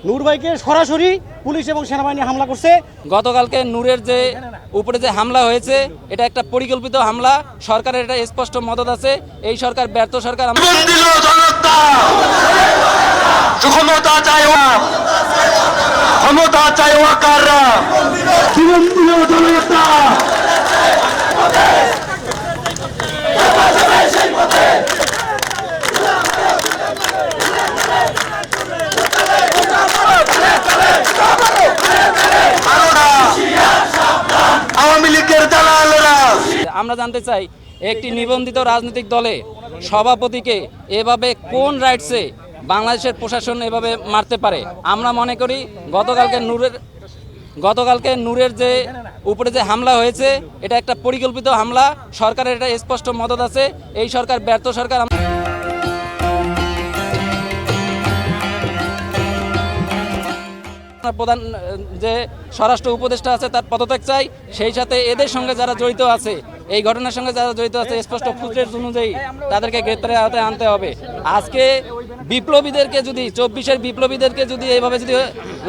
নূর ভাইকে সরাসরি পুলিশ এবং সেনাবাহিনী হামলা করছে। গতকালকে নূরের যে উপরে যে হামলা হয়েছে এটা একটা পরিকল্পিত হামলা, সরকারের এটা স্পষ্ট মদত আছে। এই সরকার ব্যর্থ সরকার। ক্ষমতা চাই ওয়াকাররা, জীবন দিল জনতা। আওয়ামী লীগের দালালেরা। আমরা জানতে চাই একটি নিবন্ধিত রাজনৈতিক দলে সভাপতিকে এভাবে কোন রাইটসে বাংলাদেশের প্রশাসন এভাবে মারতে পারে? আমরা মনে করি গতকালকে নূরের যে উপরে যে হামলা হয়েছে এটা একটা পরিকল্পিত হামলা, সরকারের এটা স্পষ্ট মদত আছে। এই সরকার ব্যর্থ সরকার। প্রধান যে স্বরাষ্ট্র উপদেষ্টা আছে তার পদত্যাগ চাই, সেই সাথে এদের সঙ্গে যারা জড়িত আছে, এই ঘটনার সঙ্গে যারা জড়িত আছে স্পষ্ট ফুটেজ অনুযায়ী তাদেরকে গ্রেপ্তারের আওতায় আনতে হবে। আজকে বিপ্লবীদেরকে যদি 24-এর বিপ্লবীদেরকে যদি এইভাবে যদি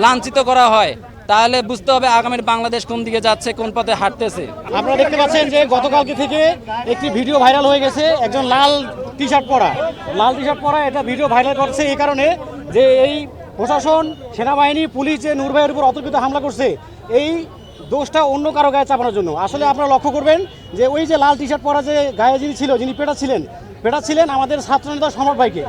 লাঞ্ছিত করা হয় তাহলে বুঝতে হবে আগামীর বাংলাদেশ কোন দিকে যাচ্ছে, কোন পথে হাঁটতেছে। আপনারা দেখতে পাচ্ছেন যে গতকালকে থেকে একটি ভিডিও ভাইরাল হয়ে গেছে, একজন লাল টি শার্ট পরা এটা ভিডিও ভাইরাল করছে এই কারণে যে এই প্রশাসন, সেনাবাহিনী, পুলিশ যে নূর ভাইয়ের উপর অতর্কিত হামলা করছে, এই দোষটা অন্য কারো গায়ে চাপানোর জন্য। আসলে আপনারা লক্ষ্য করবেন যে ওই যে লাল টি শার্ট পরা যে গায়ে যিনি পেটাচ্ছিলেন আমাদের ছাত্রনেতা সম্রাট ভাইকে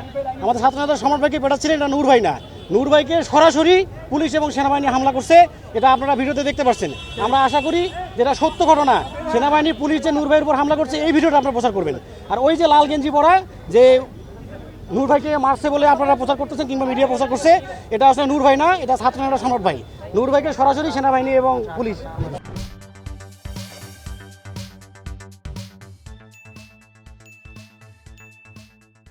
পেটাচ্ছিলেন। এটা নূর ভাই না, নূর ভাইকে সরাসরি পুলিশ এবং সেনাবাহিনী হামলা করছে। এটা আপনারা ভিডিওতে দেখতে পাচ্ছেন। আমরা আশা করি যেটা সত্য ঘটনা, সেনাবাহিনী পুলিশ যে নূর ভাইয়ের উপর হামলা করছে এই ভিডিওটা আপনারা প্রচার করবেন। আর ওই যে লাল গেঞ্জি পরা যে নূর ভাইকে মারছে বলে আপনারা প্রচার করতেছেন কিংবা মিডিয়া প্রচার করছে, এটা আসলে নূর ভাই না, এটা ছাত্রনেতা সম্রাট ভাই। নূর ভাইকে সরাসরি সেনাবাহিনী এবং পুলিশ